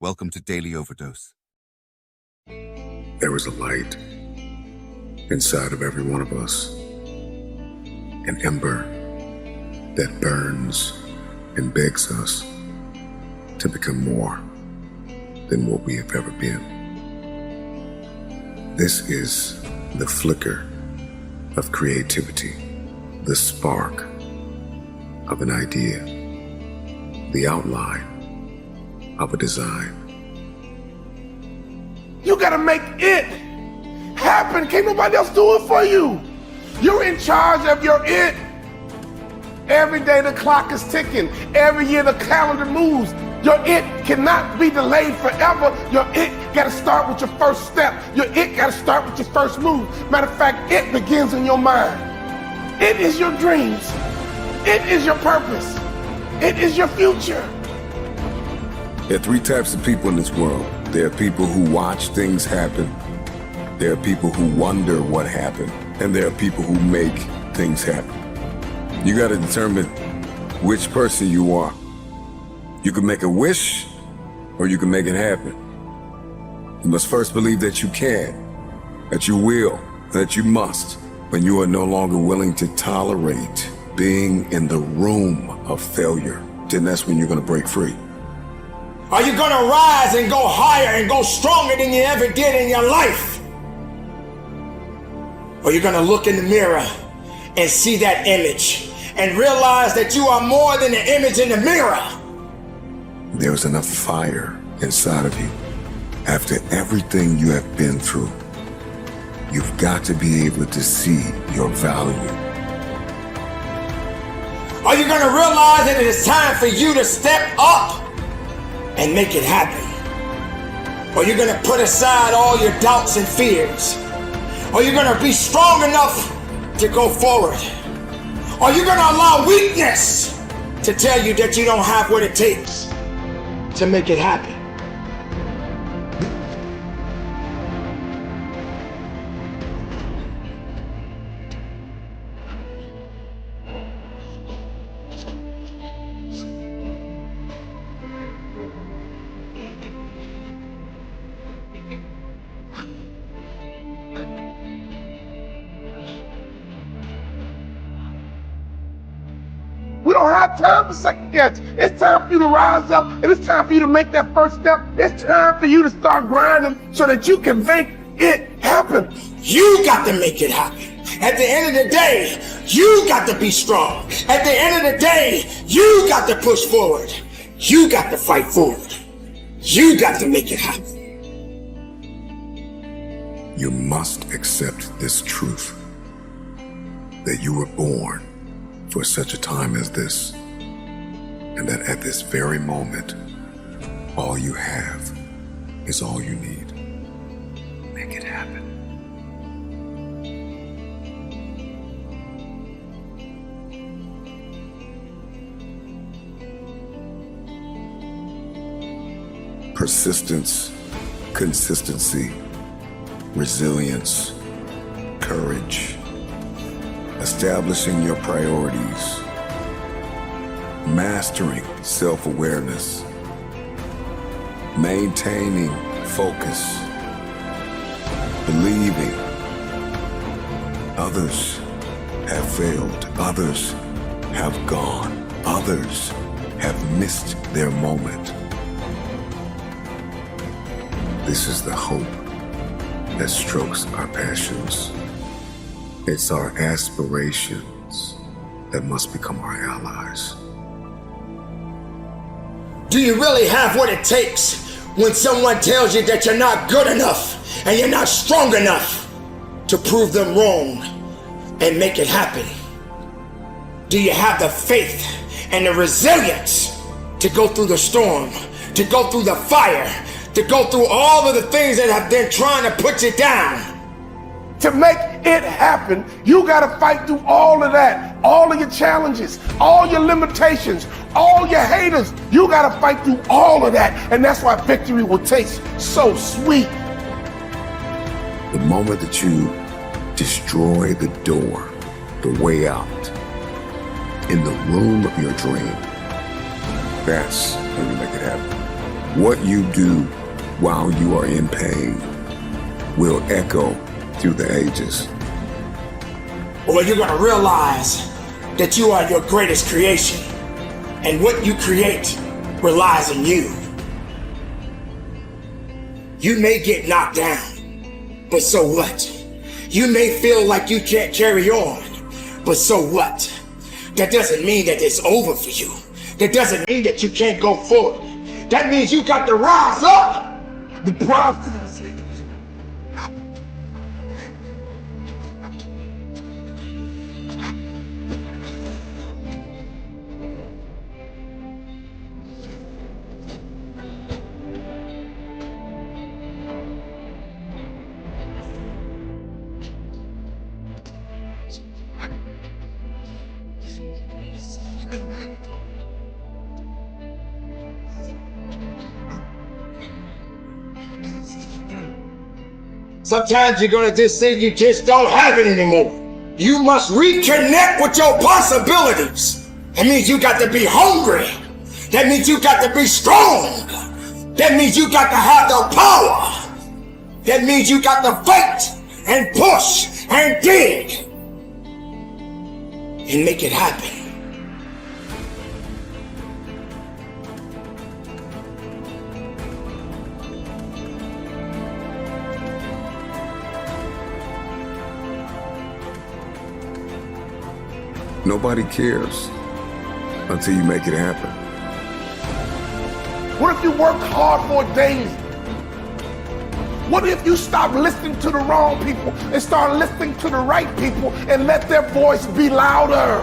Welcome to Daily Overdose. There is a light inside of every one of us, an ember that burns and begs us to become more than what we have ever been. This is the flicker of creativity, the spark of an idea, the outline of a design. You gotta make it happen. Can't nobody else do it for you. You're in charge of your it. Every day the clock is ticking. Every year the calendar moves. Your it cannot be delayed forever. Your it gotta start with your first step. Your it gotta start with your first move. Matter of fact, it begins in your mind. It is your dreams. It is your purpose. It is your future. There are three types of people in this world. There are people who watch things happen. There are people who wonder what happened. And there are people who make things happen. You got to determine which person you are. You can make a wish, or you can make it happen. You must first believe that you can, that you will, that you must. When you are no longer willing to tolerate being in the room of failure, then that's when you're going to break free. Are you going to rise and go higher and go stronger than you ever did in your life? Or you're going to look in the mirror and see that image and realize that you are more than the image in the mirror? There's enough fire inside of you. After everything you have been through, you've got to be able to see your value. Are you going to realize that it is time for you to step up and make it happen? Or you're gonna put aside all your doubts and fears? Or you're gonna be strong enough to go forward? Or you're gonna allow weakness to tell you that you don't have what it takes to make it happen? We don't have time for second guess. It's time for you to rise up, and it's time for you to make that first step. It's time for you to start grinding so that you can make it happen. You got to make it happen. At the end of the day, you got to be strong. At the end of the day, you got to push forward. You got to fight forward. You got to make it happen. You must accept this truth, that you were born for such a time as this, and that at this very moment, all you have is all you need. Make it happen. Persistence, consistency, resilience, courage, establishing your priorities, mastering self-awareness, maintaining focus, believing. Others have failed, others have gone, others have missed their moment. This is the hope that strokes our passions. It's our aspirations that must become our allies. Do you really have what it takes when someone tells you that you're not good enough and you're not strong enough to prove them wrong and make it happen? Do you have the faith and the resilience to go through the storm, to go through the fire, to go through all of the things that have been trying to put you down? To make it happen, you gotta fight through all of that, all of your challenges, all your limitations, all your haters. You gotta fight through all of that, and that's why victory will taste so sweet. The moment that you destroy the door, the way out, in the room of your dream, that's when you make it happen. What you do while you are in pain will echo through the ages. Or you're gonna realize that you are your greatest creation, and what you create relies on you. You may get knocked down, but so what? You may feel like you can't carry on, but so what? That doesn't mean that it's over for you. That doesn't mean that you can't go forward. That means you got to rise up. The process. Sometimes you're gonna just say you just don't have it anymore. You must reconnect with your possibilities. That means you got to be hungry. That means you got to be strong. That means you got to have the power. That means you got to fight and push and dig and make it happen. Nobody cares until you make it happen. What if you work hard for days? What if you stop listening to the wrong people and start listening to the right people and let their voice be louder?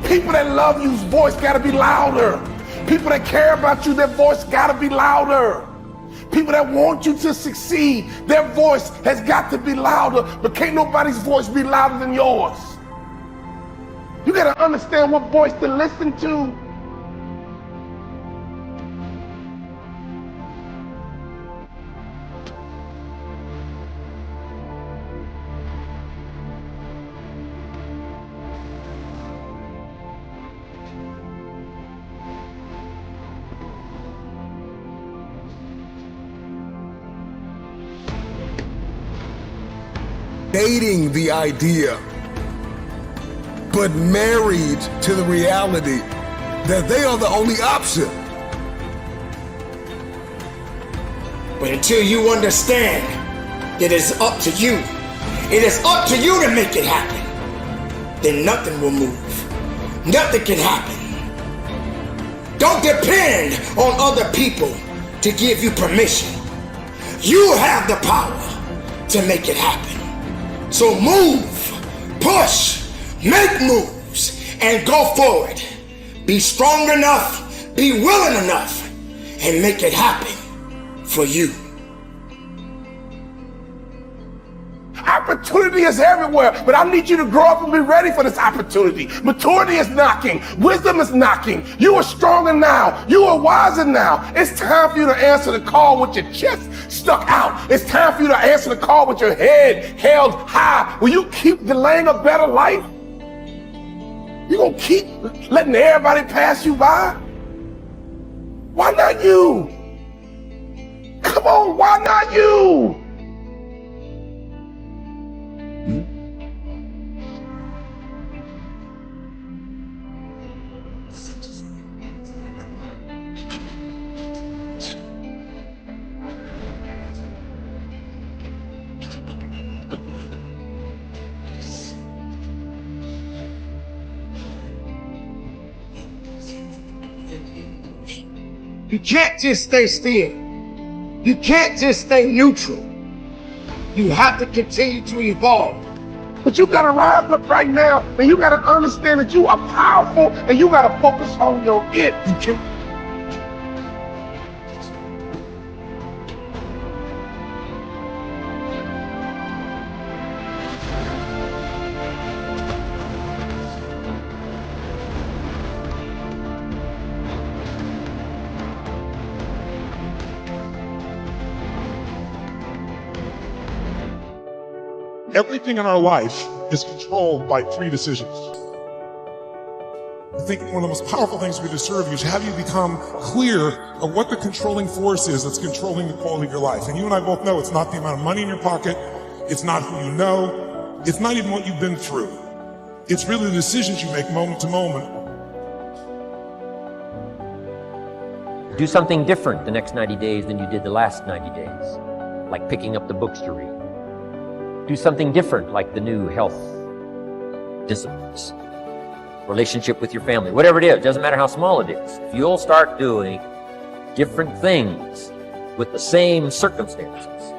People that love you's voice gotta be louder. People that care about you, their voice gotta be louder. People that want you to succeed, their voice has got to be louder, but can't nobody's voice be louder than yours. You gotta understand what voice to listen to. Dating the idea, but married to the reality that they are the only option. But until you understand that it's up to you, it is up to you to make it happen, then nothing will move. Nothing can happen. Don't depend on other people to give you permission. You have the power to make it happen. So move, push, make moves, and go forward. Be strong enough, be willing enough, and make it happen for you. Opportunity is everywhere, but I need you to grow up and be ready for this opportunity. Maturity is knocking. Wisdom is knocking. You are stronger now. You are wiser now. It's time for you to answer the call with your chest stuck out. It's time for you to answer the call with your head held high. Will you keep delaying a better life? You gonna keep letting everybody pass you by? Why not you? Come on, why not you? You can't just stay still. You can't just stay neutral. You have to continue to evolve. But you gotta rise up right now, and you gotta understand that you are powerful, and you gotta focus on your it. Everything in our life is controlled by 3 decisions. think one of the most powerful things we do to serve you is how do you become clear of what the controlling force is that's controlling the quality of your life. And you and I both know it's not the amount of money in your pocket, it's not who you know, it's not even what you've been through. It's really the decisions you make moment to moment. Do something different the next 90 days than you did the last 90 days, like picking up the books to read. Do something different, like the new health disciplines, relationship with your family, whatever it is, doesn't matter how small it is. If you'll start doing different things with the same circumstances,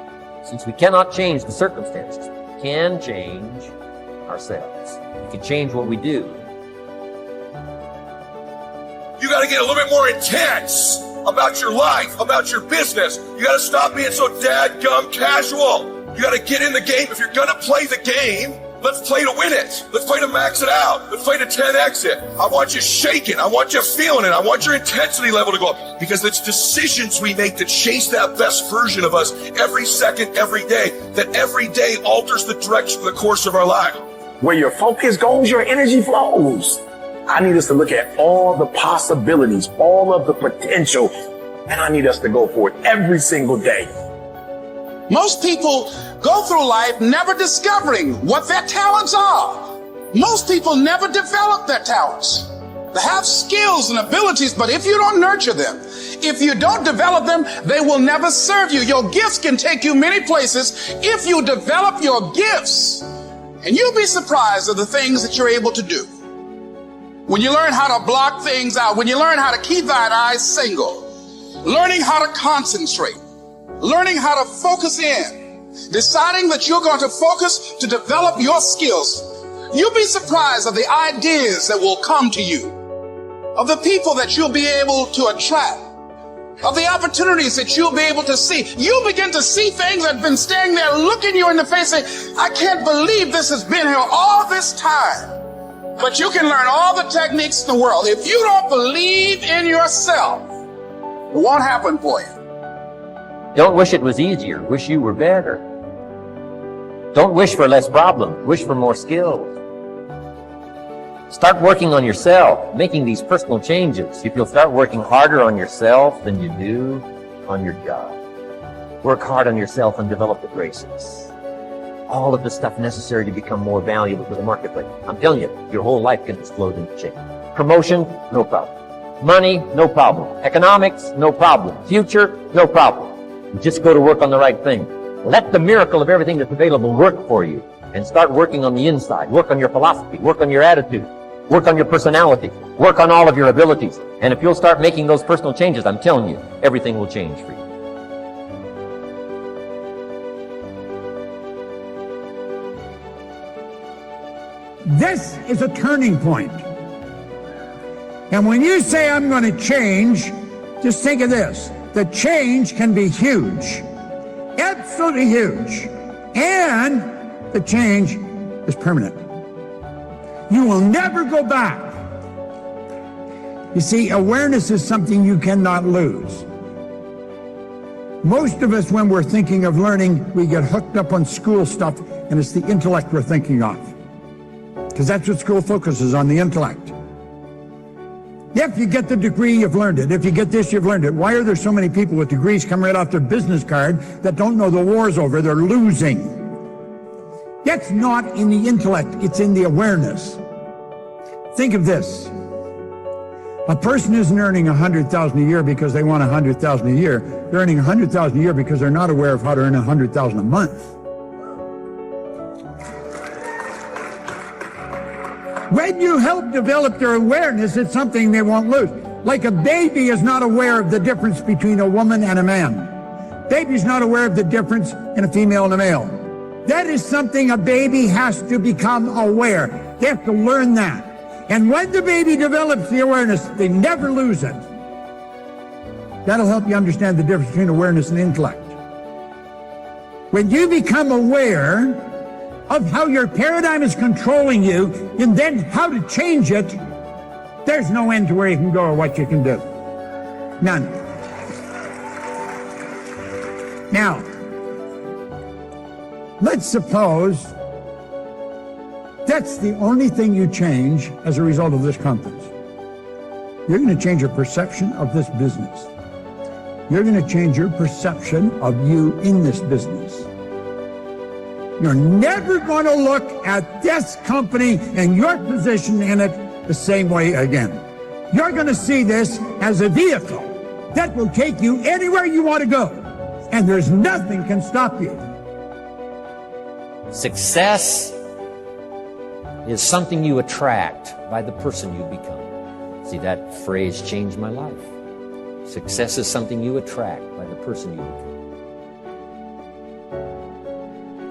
since we cannot change the circumstances, we can change ourselves. We can change what we do. You got to get a little bit more intense about your life, about your business. You got to stop being so dadgum casual. You got to get in the game. If you're going to play the game, let's play to win it. Let's play to max it out. Let's play to 10x it. I want you shaking. I want you feeling it. I want your intensity level to go up, because it's decisions we make to chase that best version of us every second, every day, that every day alters the direction, the course of our life. Where your focus goes, your energy flows. I need us to look at all the possibilities, all of the potential, and I need us to go for it every single day. Most people go through life never discovering what their talents are. Most people never develop their talents. They have skills and abilities, but if you don't nurture them, if you don't develop them, they will never serve you. Your gifts can take you many places if you develop your gifts. And you'll be surprised at the things that you're able to do. When you learn how to block things out, when you learn how to keep thine eyes single, learning how to concentrate, learning how to focus in, deciding that you're going to focus to develop your skills, you'll be surprised at the ideas that will come to you, of the people that you'll be able to attract, of the opportunities that you'll be able to see. You'll begin to see things that have been standing there looking you in the face saying, I can't believe this has been here all this time. But you can learn all the techniques in the world. If you don't believe in yourself, it won't happen for you. Don't wish it was easier. Wish you were better. Don't wish for less problems. Wish for more skills. Start working on yourself, making these personal changes. If you'll start working harder on yourself than you do on your job. Work hard on yourself and develop the graces. All of the stuff necessary to become more valuable to the marketplace. I'm telling you, your whole life can explode into change. Promotion, no problem. Money, no problem. Economics, no problem. Future, no problem. You just go to work on the right thing. Let the miracle of everything that's available work for you, and start working on the inside. Work on your philosophy. Work on your attitude. Work on your personality. Work on all of your abilities. And if you'll start making those personal changes, I'm telling you, everything will change for you. This is a turning point. And when you say, I'm going to change, just think of this. The change can be huge. Absolutely huge. And the change is permanent. You will never go back. You see, awareness is something you cannot lose. Most of us, when we're thinking of learning, we get hooked up on school stuff, and it's the intellect we're thinking of. Because that's what school focuses on, the intellect. If you get the degree, you've learned it. If you get this, you've learned it. Why are there so many people with degrees come right off their business card that don't know the war's over? They're losing. That's not in the intellect, it's in the awareness. Think of this. A person isn't earning $100,000 a year because they want $100,000 a year. They're earning $100,000 a year because they're not aware of how to earn $100,000 a month. When you help develop their awareness, it's something they won't lose. Like a baby is not aware of the difference between a woman and a man. Baby's not aware of the difference in a female and a male. That is something a baby has to become aware. They have to learn that. And when the baby develops the awareness, they never lose it. That'll help you understand the difference between awareness and intellect. When you become aware of how your paradigm is controlling you, and then how to change it, there's no end to where you can go or what you can do. None. Now, let's suppose that's the only thing you change as a result of this conference. You're going to change your perception of this business. You're going to change your perception of you in this business. You're never going to look at this company and your position in it the same way again. You're going to see this as a vehicle that will take you anywhere you want to go, and there's nothing can stop you. Success is something you attract by the person you become. See, that phrase changed my life. Success is something you attract by the person you become.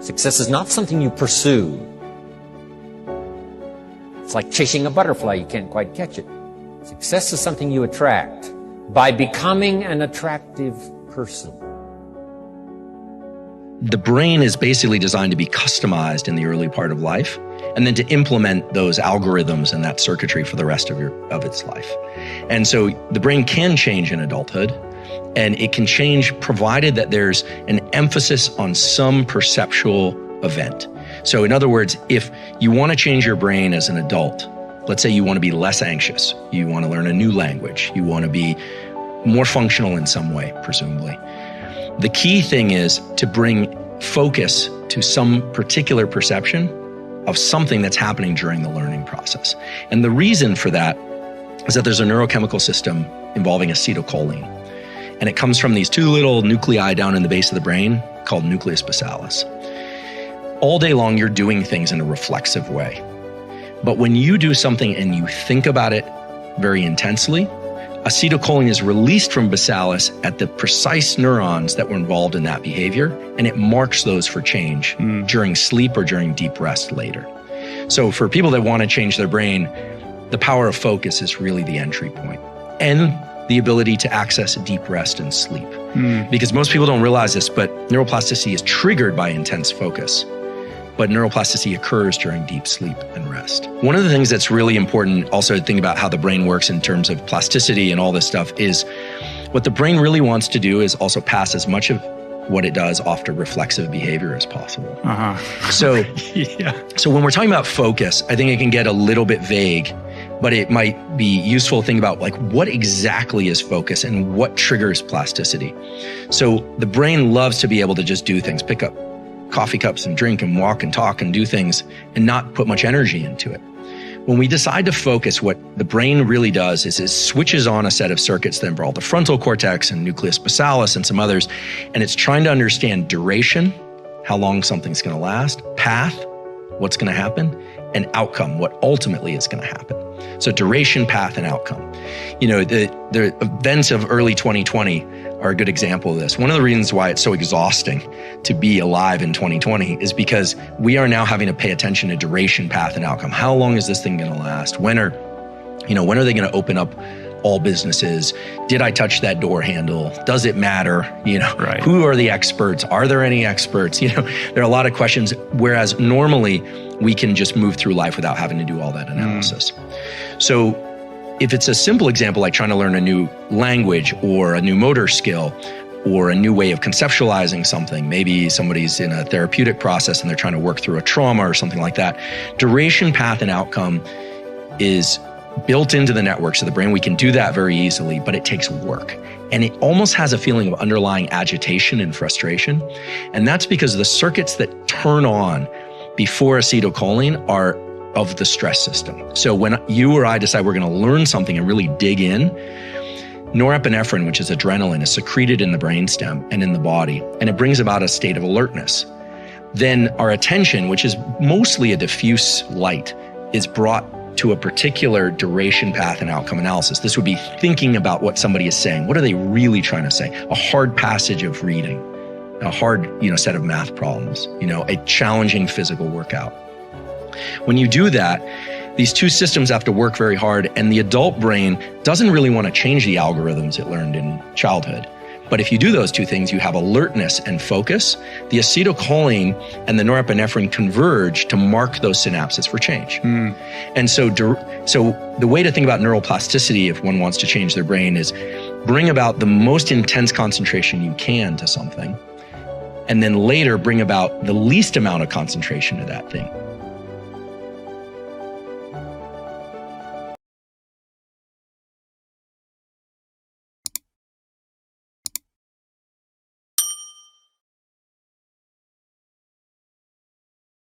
Success is not something you pursue. It's like chasing a butterfly, you can't quite catch it. Success is something you attract by becoming an attractive person. The brain is basically designed to be customized in the early part of life, and then to implement those algorithms and that circuitry for the rest of its life. And so the brain can change in adulthood, and it can change provided that there's an emphasis on some perceptual event. So in other words, if you want to change your brain as an adult, let's say you want to be less anxious, you want to learn a new language, you want to be more functional in some way, presumably. The key thing is to bring focus to some particular perception of something that's happening during the learning process. And the reason for that is that there's a neurochemical system involving acetylcholine. And it comes from these two little nuclei down in the base of the brain called nucleus basalis. All day long, you're doing things in a reflexive way. But when you do something and you think about it very intensely, acetylcholine is released from basalis at the precise neurons that were involved in that behavior, and it marks those for change during sleep or during deep rest later. So for people that want to change their brain, the power of focus is really the entry point, and the ability to access deep rest and sleep. Because most people don't realize this, but neuroplasticity is triggered by intense focus. But neuroplasticity occurs during deep sleep and rest. One of the things that's really important also to think about how the brain works in terms of plasticity and all this stuff is what the brain really wants to do is also pass as much of what it does off to reflexive behavior as possible. So, so when we're talking about focus, I think it can get a little bit vague, but it might be useful to think about like what exactly is focus and what triggers plasticity. So the brain loves to be able to just do things, pick up coffee cups and drink and walk and talk and do things and not put much energy into it. When we decide to focus, what the brain really does is it switches on a set of circuits that involve the frontal cortex and nucleus basalis and some others, and it's trying to understand duration, how long something's going to last, path, what's going to happen, and outcome, what ultimately is going to happen. So duration, path, and outcome. You know, the events of early 2020 are a good example of this. One of the reasons why it's so exhausting to be alive in 2020 is because we are now having to pay attention to duration, path, and outcome. How long is this thing going to last? When are they going to open up all businesses? Did I touch that door handle? Does it matter? Right. Who are the experts? Are there any experts? There are a lot of questions, whereas normally we can just move through life without having to do all that analysis. So if it's a simple example, like trying to learn a new language or a new motor skill or a new way of conceptualizing something, maybe somebody's in a therapeutic process and they're trying to work through a trauma or something like that, duration, path, and outcome is built into the networks of the brain. We can do that very easily, but it takes work. And it almost has a feeling of underlying agitation and frustration. And that's because the circuits that turn on before acetylcholine are of the stress system. So when you or I decide we're going to learn something and really dig in, norepinephrine, which is adrenaline, is secreted in the brainstem and in the body, and it brings about a state of alertness. Then our attention, which is mostly a diffuse light, is brought to a particular duration, path, and outcome analysis. This would be thinking about what somebody is saying. What are they really trying to say? A hard passage of reading, a hard, set of math problems, a challenging physical workout. When you do that, these two systems have to work very hard, and the adult brain doesn't really want to change the algorithms it learned in childhood. But if you do those two things, you have alertness and focus. The acetylcholine and the norepinephrine converge to mark those synapses for change. And so the way to think about neuroplasticity, if one wants to change their brain, is bring about the most intense concentration you can to something, and then later bring about the least amount of concentration to that thing.